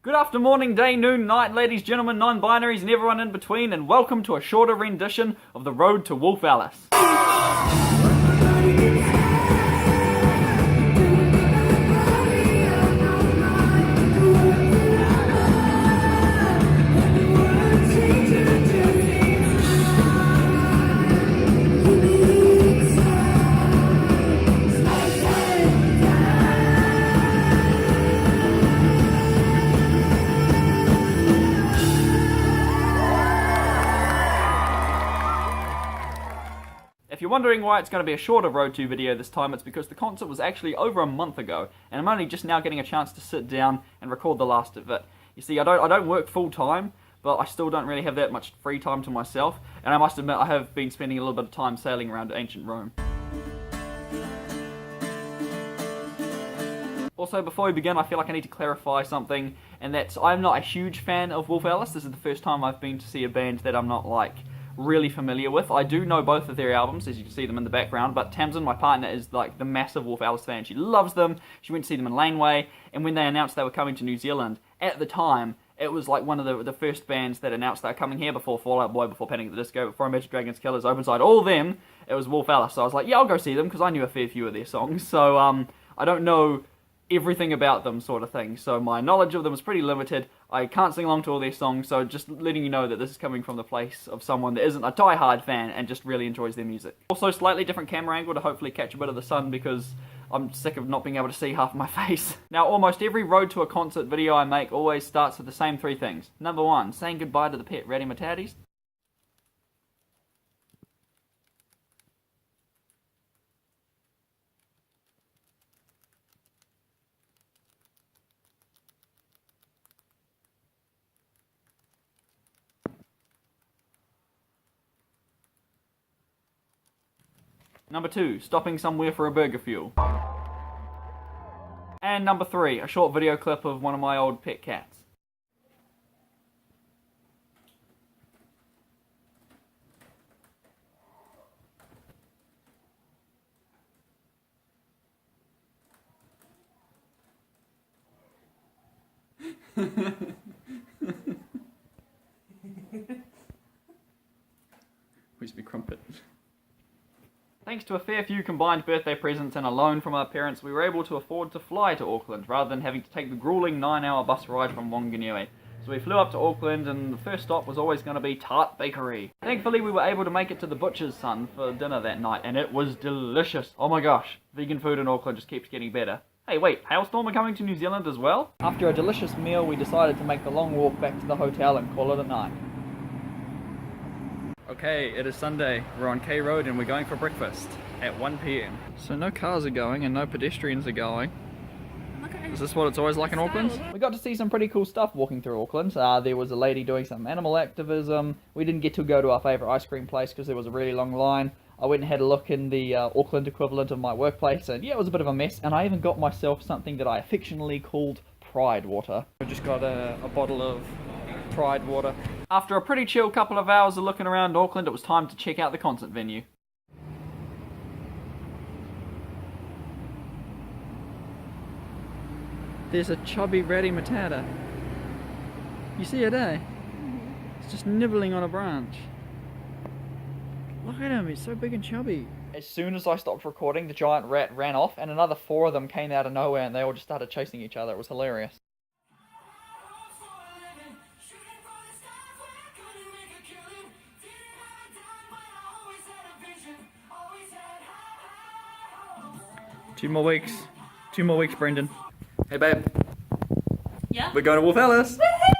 Good afternoon, morning, day, noon, night, ladies, gentlemen, non-binaries, and everyone in between, and welcome to a shorter rendition of The Road to Wolf Alice. If you're wondering why it's going to be a shorter Road to video this time, it's because the concert was actually over a month ago, and I'm only just now getting a chance to sit down and record the last of it. You see, I don't work full time, but I still don't really have that much free time to myself, and I must admit I have been spending a little bit of time sailing around ancient Rome. Also, before we begin, I feel like I need to clarify something, and that's I'm not a huge fan of Wolf Alice. This is the first time I've been to see a band that I'm not, like, really familiar with. I do know both of their albums, as you can see them in the background, but Tamsin, my partner, is like the massive Wolf Alice fan. She loves them. She went to see them in Laneway, and when they announced they were coming to New Zealand, at the time, it was like one of the first bands that announced they were coming here, before Fall Out Boy, before Panic at the Disco, before Imagine Dragons, Killers, Openside, all of them. It was Wolf Alice, so I was like, yeah, I'll go see them, because I knew a fair few of their songs, so I don't know everything about them, sort of thing, so my knowledge of them is pretty limited. I can't sing along to all their songs, so just letting you know that this is coming from the place of someone that isn't a die-hard fan and just really enjoys their music. Also, slightly different camera angle to hopefully catch a bit of the sun, because I'm sick of not being able to see half my face. Now, almost every Road to a Concert video I make always starts with the same three things. Number one, saying goodbye to the pet ratty matatis. Number two, stopping somewhere for a burger fuel. And number three, a short video clip of one of my old pet cats. Where's my crumpet? Thanks to a fair few combined birthday presents and a loan from our parents, we were able to afford to fly to Auckland rather than having to take the grueling 9-hour bus ride from Whanganui. So we flew up to Auckland, and the first stop was always going to be Tart Bakery. Thankfully, we were able to make it to the Butcher's Son for dinner that night, and it was delicious. Oh my gosh, vegan food in Auckland just keeps getting better. Hey wait, Hailstorm are coming to New Zealand as well? After a delicious meal, we decided to make the long walk back to the hotel and call it a night. Okay, it is Sunday. We're on K Road and we're going for breakfast at 1 PM. So no cars are going and no pedestrians are going. Is this what it's always like in Auckland? We got to see some pretty cool stuff walking through Auckland. There was a lady doing some animal activism. We didn't get to go to our favourite ice cream place because there was a really long line. I went and had a look in the Auckland equivalent of my workplace, and yeah, it was a bit of a mess. And I even got myself something that I affectionately called Pride Water. I just got a bottle of Pride Water. After a pretty chill couple of hours of looking around Auckland, it was time to check out the concert venue. There's a chubby ratty matata. You see it, eh? It's just nibbling on a branch. Look at him, he's so big and chubby. As soon as I stopped recording, the giant rat ran off, and another 4 of them came out of nowhere, and they all just started chasing each other. It was hilarious. Two more weeks, Brendan. Hey babe. Yeah? We're going to Wolf Alice! Yeah!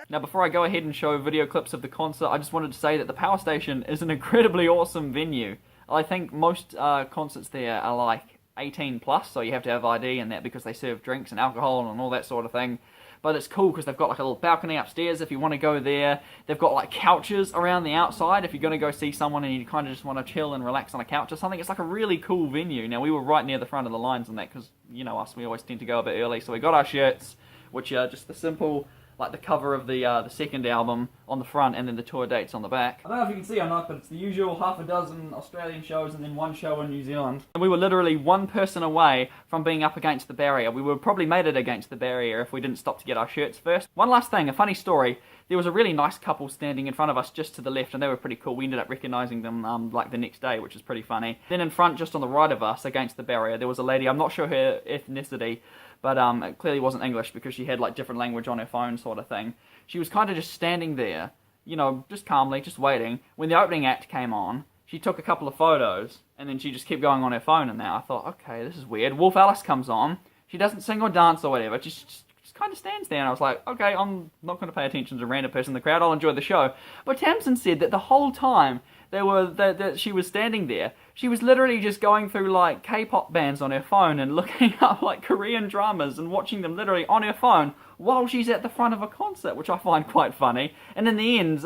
Now before I go ahead and show video clips of the concert, I just wanted to say that the Power Station is an incredibly awesome venue. I think most concerts there are like 18 plus, so you have to have ID and that because they serve drinks and alcohol and all that sort of thing. But it's cool because they've got like a little balcony upstairs if you want to go there. They've got like couches around the outside if you're going to go see someone and you kind of just want to chill and relax on a couch or something. It's like a really cool venue. Now we were right near the front of the lines and that because, you know us, we always tend to go a bit early. So we got our shirts, which are just the simple like the cover of the second album on the front, and then the tour dates on the back. I don't know if you can see or not, but it's the usual half a dozen Australian shows and then one show in New Zealand. And we were literally one person away from being up against the barrier. We would probably made it against the barrier if we didn't stop to get our shirts first. One last thing, a funny story. There was a really nice couple standing in front of us just to the left, and they were pretty cool. We ended up recognising them like the next day, which was pretty funny. Then in front, just on the right of us, against the barrier, there was a lady. I'm not sure her ethnicity, but it clearly wasn't English because she had like different language on her phone sort of thing. She was kind of just standing there, you know, just calmly, just waiting. When the opening act came on, she took a couple of photos, and then she just kept going on her phone, and now I thought, okay, this is weird. Wolf Alice comes on. She doesn't sing or dance or whatever. Just kind of stands there, and I was like, okay, I'm not going to pay attention to a random person in the crowd. I'll enjoy the show. But Tamsin said that the whole time that she was standing there, she was literally just going through like K-pop bands on her phone and looking up like Korean dramas and watching them literally on her phone while she's at the front of a concert, which I find quite funny. And in the end,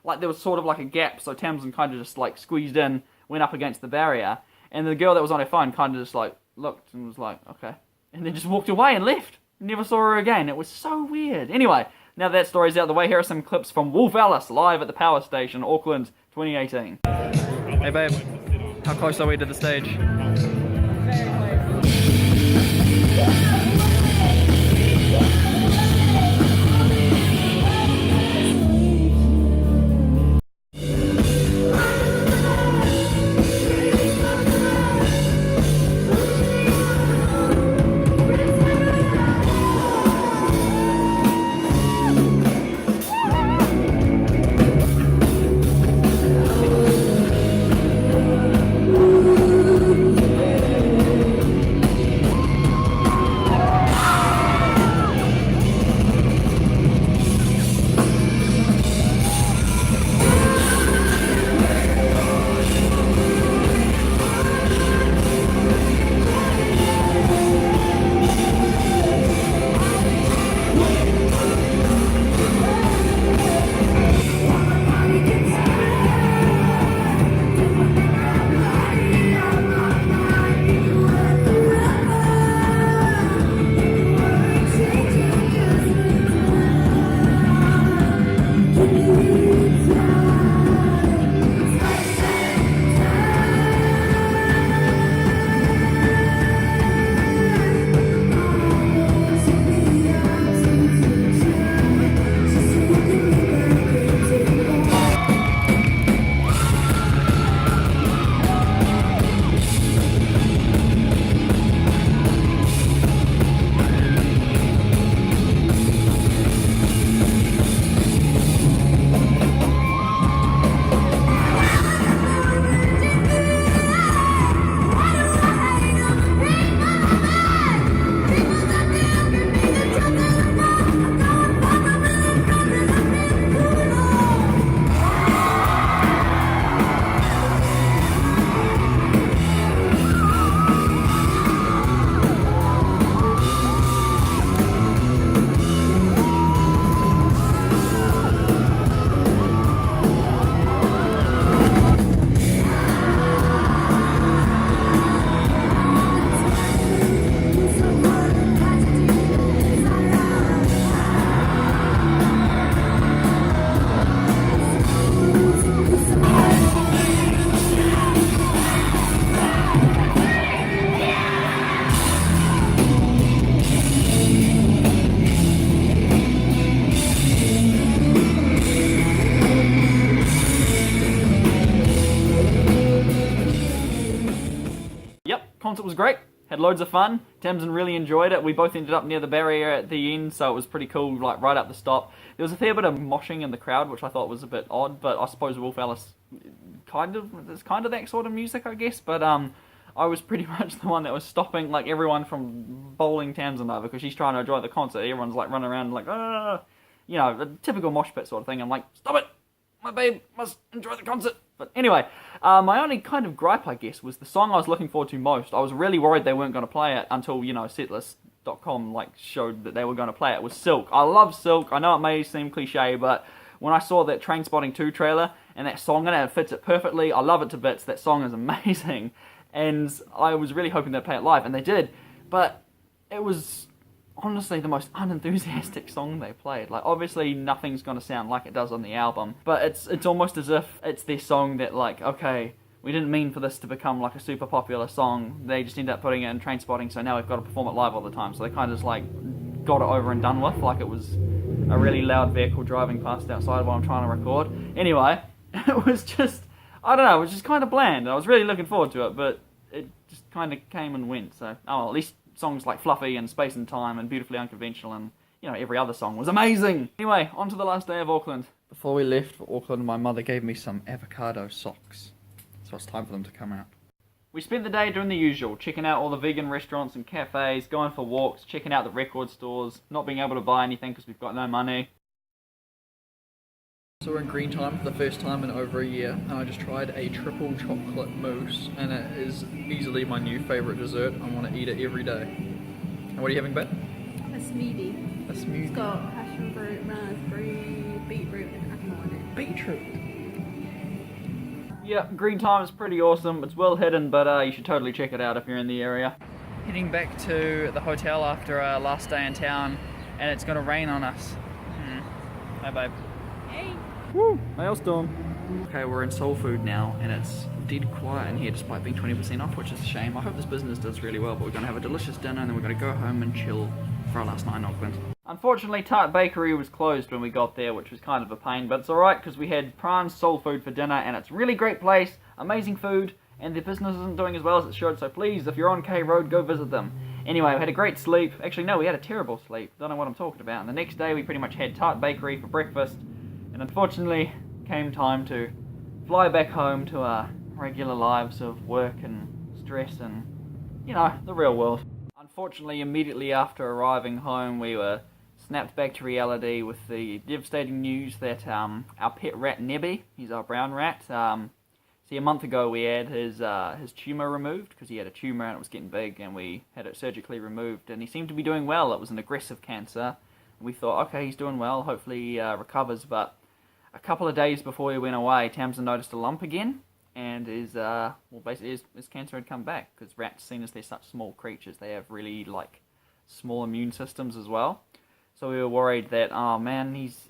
like there was sort of like a gap, so Tamsin kind of just like squeezed in, went up against the barrier, and the girl that was on her phone kind of just like looked and was like, okay, and then just walked away and left. Never saw her again. It was so weird. Anyway, now that story's out of the way, here are some clips from Wolf Alice live at the Power Station, Auckland, 2018. Hey babe, how close are we to the stage? Concert was great, had loads of fun. Tamsin really enjoyed it. We both ended up near the barrier at the end, so it was pretty cool, like right up the stop. There was a fair bit of moshing in the crowd, which I thought was a bit odd, but I suppose Wolf Alice it's kind of that sort of music, I guess, but I was pretty much the one that was stopping like everyone from bowling Tamsin over because she's trying to enjoy the concert. Everyone's like running around like, you know, a typical mosh pit sort of thing. I'm like, stop it! My babe must enjoy the concert. But anyway, my only kind of gripe, I guess, was the song I was looking forward to most. I was really worried they weren't going to play it until, you know, setlist.com like showed that they were going to play it. It was Silk. I love Silk. I know it may seem cliche, but when I saw that Trainspotting 2 trailer and that song in it, it fits it perfectly. I love it to bits. That song is amazing. And I was really hoping they'd play it live, and they did. But it was honestly the most unenthusiastic song they played. Like, obviously nothing's gonna sound like it does on the album, but it's almost as if it's their song that, like, okay, we didn't mean for this to become like a super popular song. They just ended up putting it in Trainspotting, so now we've got to perform it live all the time. So they kind of just like got it over and done with, like it was a really loud vehicle driving past outside while I'm trying to record. Anyway, it was just, I don't know, it was just kind of bland. I was really looking forward to it, but it just kind of came and went. So, oh, at least songs like Fluffy and Space and Time and Beautifully Unconventional and, you know, every other song was amazing. Anyway, on to the last day of Auckland. Before we left for Auckland, my mother gave me some avocado socks. So it's time for them to come out. We spent the day doing the usual, checking out all the vegan restaurants and cafes, going for walks, checking out the record stores, not being able to buy anything because we've got no money. So we're in Green Time for the first time in over a year, and I just tried a triple chocolate mousse, and it is easily my new favourite dessert. I want to eat it every day. And what are you having, Bet? A smoothie. A smoothie. It's got passion fruit, raspberry, beetroot and apple in it. Beetroot. Yeah, Green Time is pretty awesome. It's well hidden, but you should totally check it out if you're in the area. Heading back to the hotel after our last day in town, and it's going to rain on us. Hi, babe. Hey. Woo! Hailstorm. Okay, we're in Soul Food now, and it's dead quiet in here despite being 20% off, which is a shame. I hope this business does really well, but we're going to have a delicious dinner, and then we're going to go home and chill for our last night in Auckland. Unfortunately, Tart Bakery was closed when we got there, which was kind of a pain, but it's alright because we had Prawn's Soul Food for dinner, and it's a really great place, amazing food, and their business isn't doing as well as it should, so please, if you're on K Road, go visit them. Anyway, we had a great sleep. Actually, no, we had a terrible sleep. Don't know what I'm talking about. And the next day, we pretty much had Tart Bakery for breakfast, and unfortunately, came time to fly back home to our regular lives of work and stress and, you know, the real world. Unfortunately, immediately after arriving home, we were snapped back to reality with the devastating news that our pet rat Nebby, he's our brown rat, see, a month ago we had his tumour removed because he had a tumour and it was getting big, and we had it surgically removed, and he seemed to be doing well. It was an aggressive cancer. We thought, okay, he's doing well, hopefully he recovers, but a couple of days before we went away, Tamsin noticed a lump again, and his cancer had come back, because rats, seen as they're such small creatures, they have really, like, small immune systems as well. So we were worried that, oh man, he's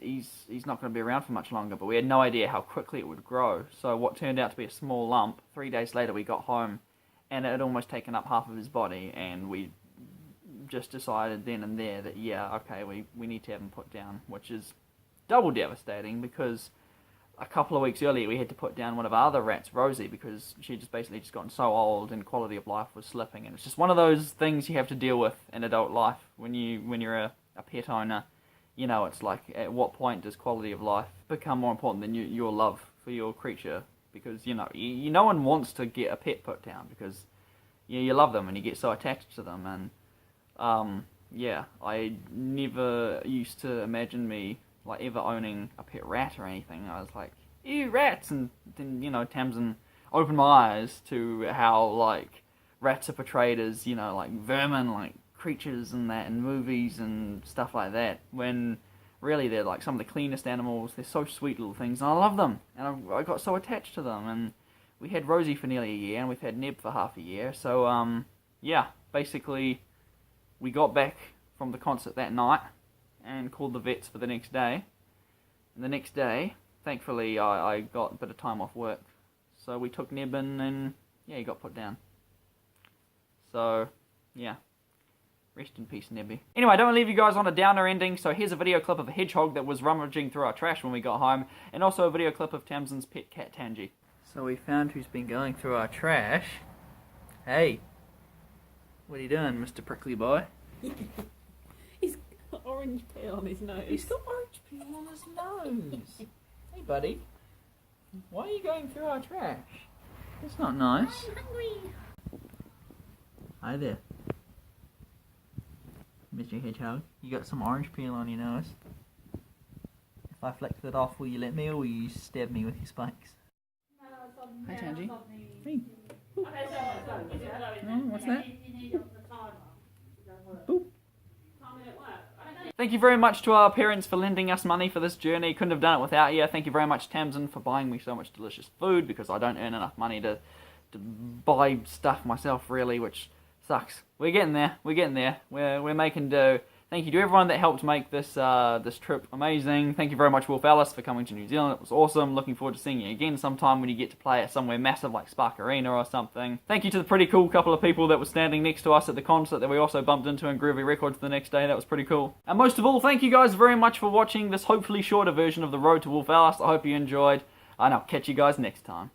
not going to be around for much longer, but we had no idea how quickly it would grow. So what turned out to be a small lump, 3 days later we got home, and it had almost taken up half of his body, and we just decided then and there that, yeah, okay, we need to have him put down, which is double devastating, because a couple of weeks earlier we had to put down one of our other rats, Rosie, because she just basically just gotten so old and quality of life was slipping, and it's just one of those things you have to deal with in adult life when you're a pet owner. You know, it's like, at what point does quality of life become more important than your love for your creature? Because, you know, no one wants to get a pet put down because you love them and you get so attached to them, and yeah, I never used to imagine me like ever owning a pet rat or anything. I was like, ew, rats, and then, you know, Tamsin opened my eyes to how, like, rats are portrayed as, you know, like vermin, like creatures and that in movies and stuff like that, when really they're like some of the cleanest animals. They're so sweet little things, and I love them, and I got so attached to them. And we had Rosie for nearly a year, and we've had Neb for half a year, so yeah, basically we got back from the concert that night and called the vets for the next day, and the next day, thankfully, I got a bit of time off work, so we took Neb in, and yeah, he got put down. So yeah, rest in peace, Nebby. Anyway, I don't want to leave you guys on a downer ending, so here's a video clip of a hedgehog that was rummaging through our trash when we got home, and also a video clip of Tamsin's pet cat, Tangy. So we found who's been going through our trash. Hey, what are you doing, Mr. Prickly Boy? He's got orange peel on his nose. He's got orange peel on his nose. Hey, buddy. Why are you going through our trash? That's not nice. I'm hungry. Hi there, Mr. Hedgehog. You got some orange peel on your nose. If I flick it off, will you let me, or will you stab me with your spikes? Hi, Tangy. Hey. Oh, what's that? Boop. Thank you very much to our parents for lending us money for this journey. Couldn't have done it without you. Thank you very much, Tamsin, for buying me so much delicious food, because I don't earn enough money to buy stuff myself, really, which sucks. We're getting there. We're getting there. We're making do. Thank you to everyone that helped make this this trip amazing. Thank you very much, Wolf Alice, for coming to New Zealand. It was awesome. Looking forward to seeing you again sometime when you get to play at somewhere massive like Spark Arena or something. Thank you to the pretty cool couple of people that were standing next to us at the concert that we also bumped into in Groovy Records the next day. That was pretty cool. And most of all, thank you guys very much for watching this hopefully shorter version of the Road to Wolf Alice. I hope you enjoyed, and I'll catch you guys next time.